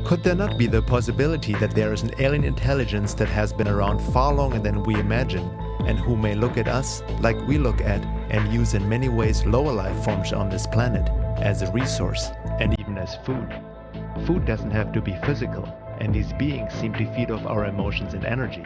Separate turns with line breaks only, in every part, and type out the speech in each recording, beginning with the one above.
Could there not be the possibility that there is an alien intelligence that has been around far longer than we imagine, and who may look at us like we look at and use in many ways lower life forms on this planet as a resource and even as food? Food doesn't have to be physical, and these beings seem to feed off our emotions and energy.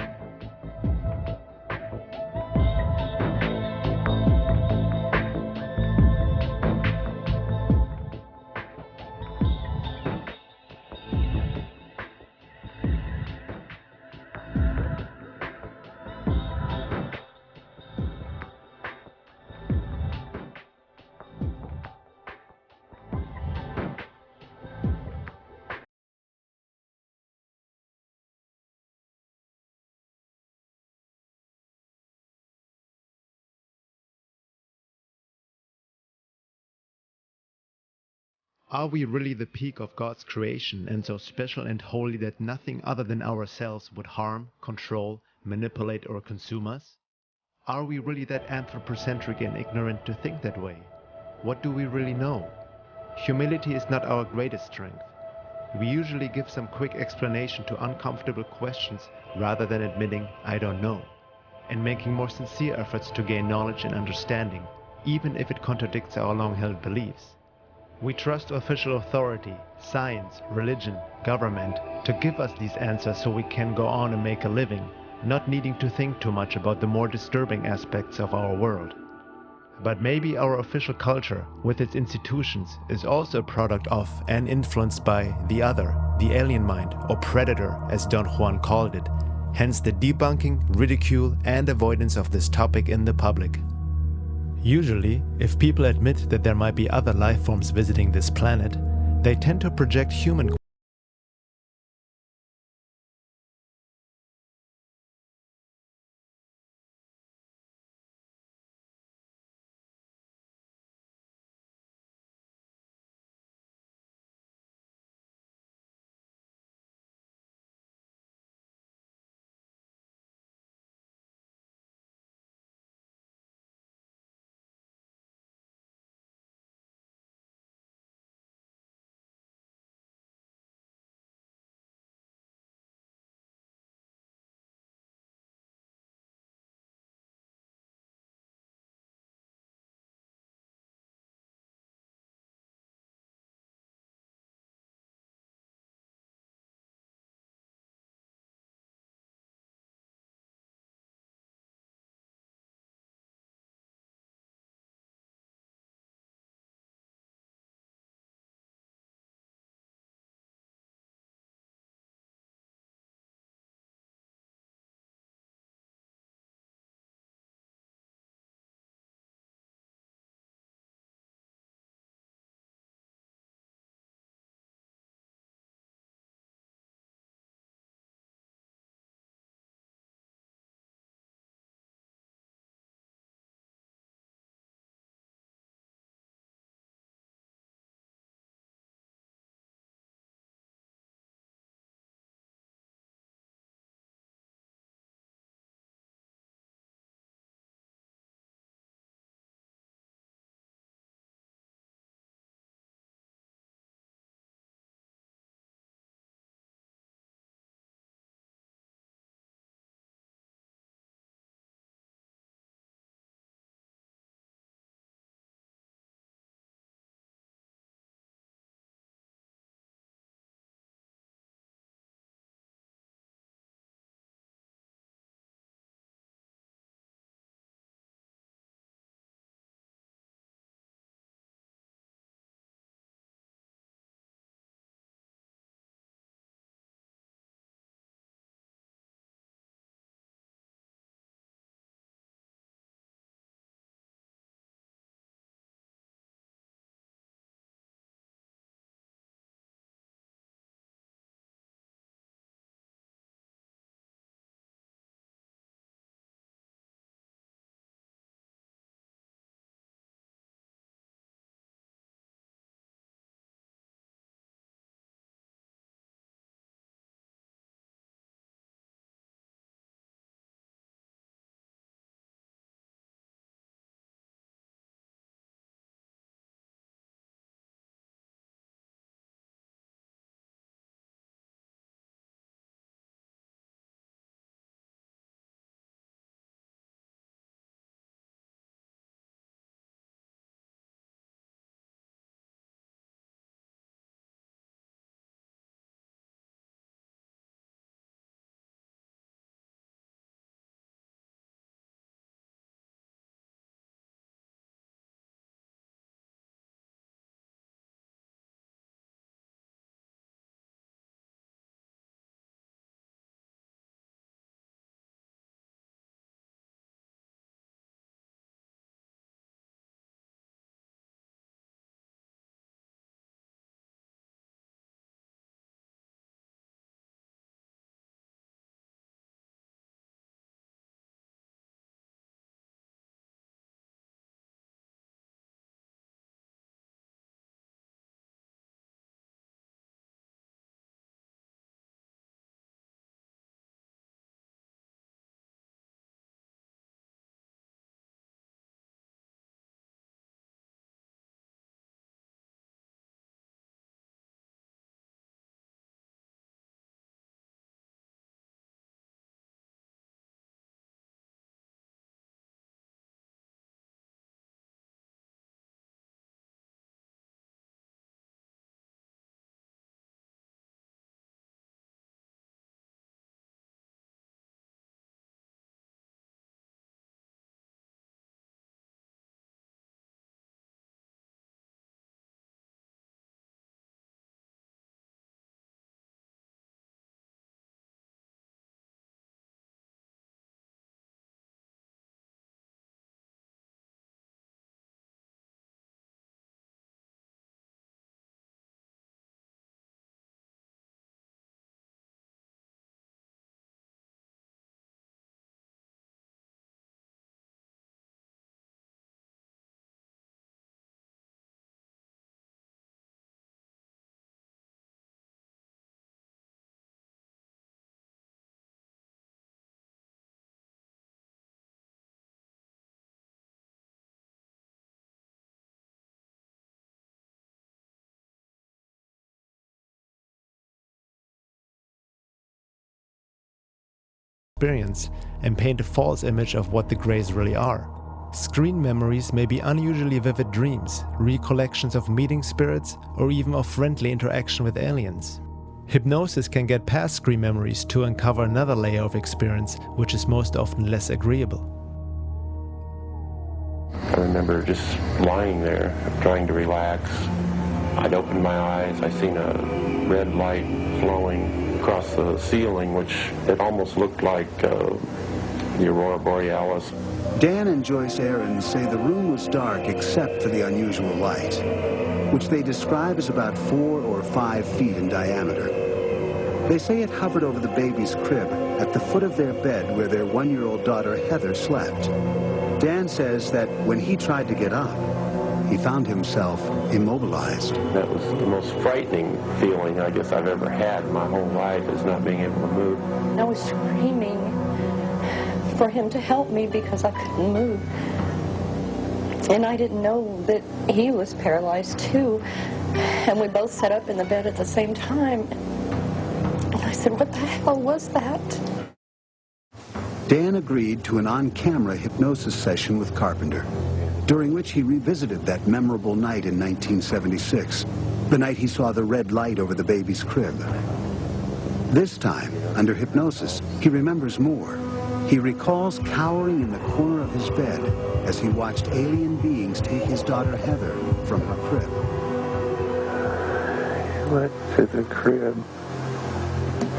Are we really the peak of God's creation and so special and holy that nothing other than ourselves would harm, control, manipulate, or consume us? Are we really that anthropocentric and ignorant to think that way? What do we really know? Humility is not our greatest strength. We usually give some quick explanation to uncomfortable questions rather than admitting, I don't know, and making more sincere efforts to gain knowledge and understanding, even if it contradicts our long-held beliefs. We trust official authority, science, religion, government to give us these answers so we can go on and make a living, not needing to think too much about the more disturbing aspects of our world. But maybe our official culture, with its institutions, is also a product of and influenced by the other, the alien mind, or predator, as Don Juan called it, hence the debunking, ridicule, and avoidance of this topic in the public. Usually, if people admit that there might be other life forms visiting this planet, they tend to project human experience and paint a false image of what the Greys really are. Screen memories may be unusually vivid dreams, recollections of meeting spirits, or even of friendly interaction with aliens. Hypnosis can get past screen memories to uncover another layer of experience, which is most often less agreeable.
I remember just lying there, trying to relax. I'd opened my eyes, I seen a red light flowing across the ceiling, which it almost looked like the Aurora Borealis.
Dan and Joyce Aarons say the room was dark except for the unusual light, which they describe as about 4 or 5 feet in diameter. They say it hovered over the baby's crib at the foot of their bed where their 1-year-old daughter Heather slept. Dan says that when he tried to get up, he found himself immobilized.
That was the most frightening feeling I guess I've ever had in my whole life, is not being able to move.
I was screaming for him to help me because I couldn't move. And I didn't know that he was paralyzed too. And we both sat up in the bed at the same time. And I said, what the hell was that?
Dan agreed to an on-camera hypnosis session with Carpenter, during which he revisited that memorable night in 1976, the night he saw the red light over the baby's crib. This time, under hypnosis, he remembers more. He recalls cowering in the corner of his bed as he watched alien beings take his daughter Heather from her crib.
He went to the crib.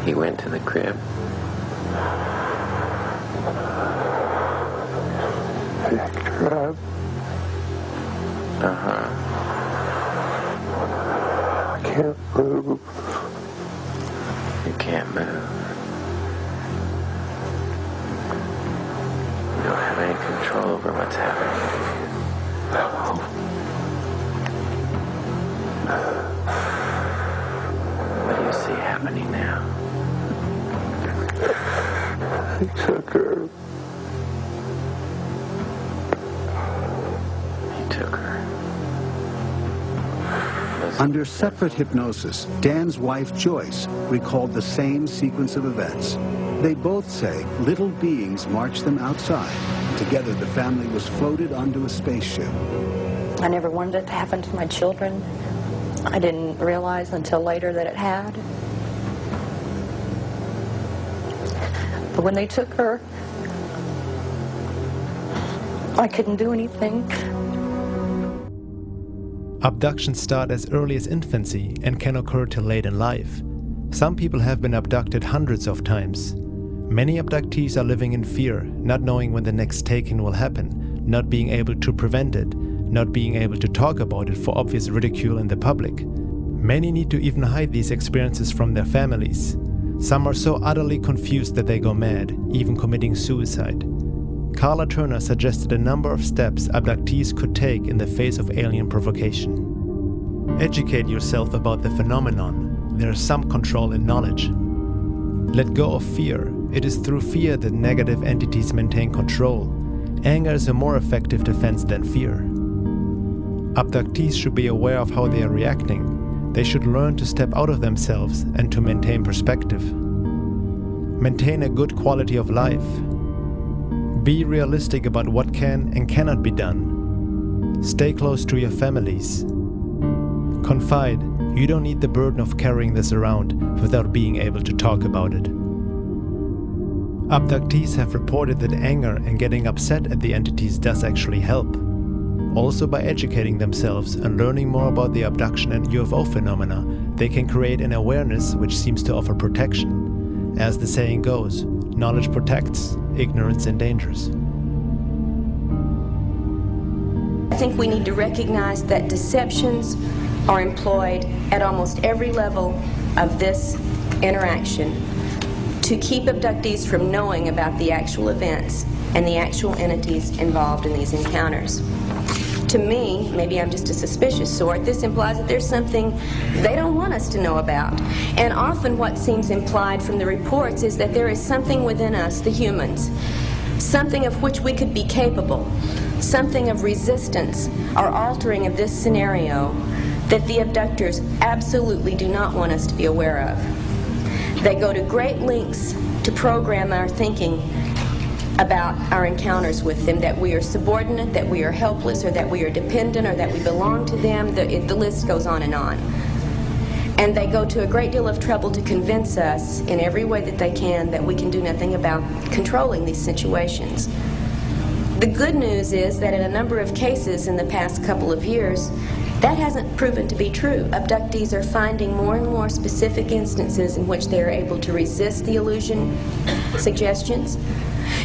He went to the crib.
Picked her up. I can't move.
You can't move. You don't have any control over what's happening. What do you see happening now?
He took her.
He took her.
Under separate hypnosis, Dan's wife Joyce recalled the same sequence of events. They both say little beings marched them outside. Together, the family was floated onto a spaceship.
I never wanted it to happen to my children. I didn't realize until later that it had. But when they took her, I couldn't do anything.
Abductions start as early as infancy and can occur till late in life. Some people have been abducted hundreds of times. Many abductees are living in fear, not knowing when the next taking will happen, not being able to prevent it, not being able to talk about it for obvious ridicule in the public. Many need to even hide these experiences from their families. Some are so utterly confused that they go mad, even committing suicide. Carla Turner suggested a number of steps abductees could take in the face of alien provocation. Educate yourself about the phenomenon. There is some control in knowledge. Let go of fear. It is through fear that negative entities maintain control. Anger is a more effective defense than fear. Abductees should be aware of how they are reacting. They should learn to step out of themselves and to maintain perspective. Maintain a good quality of life. Be realistic about what can and cannot be done. Stay close to your families. Confide. You don't need the burden of carrying this around without being able to talk about it. Abductees have reported that anger and getting upset at the entities does actually help. Also, by educating themselves and learning more about the abduction and UFO phenomena, they can create an awareness which seems to offer protection. As the saying goes, knowledge protects, ignorance endangers.
I think we need to recognize that deceptions are employed at almost every level of this interaction to keep abductees from knowing about the actual events and the actual entities involved in these encounters. To me, maybe I'm just a suspicious sort, this implies that there's something they don't want us to know about. And often what seems implied from the reports is that there is something within us, the humans, something of which we could be capable, something of resistance or altering of this scenario that the abductors absolutely do not want us to be aware of. They go to great lengths to program our thinking about our encounters with them, that we are subordinate, that we are helpless, or that we are dependent, or that we belong to them. The list goes on. And they go to a great deal of trouble to convince us in every way that they can that we can do nothing about controlling these situations. The good news is that in a number of cases in the past couple of years, that hasn't proven to be true. Abductees are finding more and more specific instances in which they are able to resist the illusion suggestions,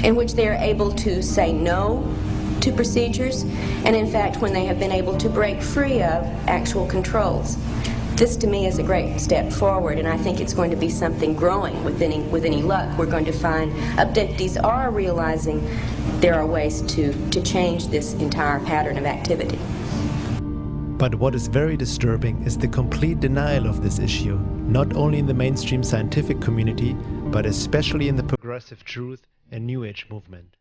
in which they are able to say no to procedures, and in fact when they have been able to break free of actual controls. This to me is a great step forward, and I think it's going to be something growing with any luck. We're going to find abductees are realizing there are ways to change this entire pattern of activity.
But what is very disturbing is the complete denial of this issue, not only in the mainstream scientific community, but especially in the progressive truth and New Age movement.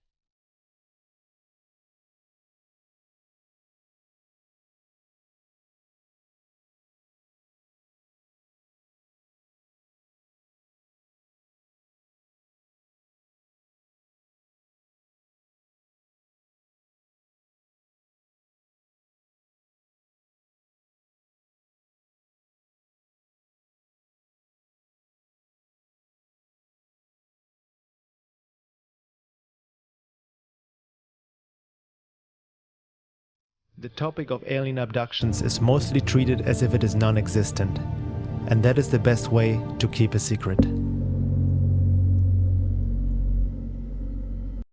The topic of alien abductions is mostly treated as if it is non-existent, and that is the best way to keep a secret.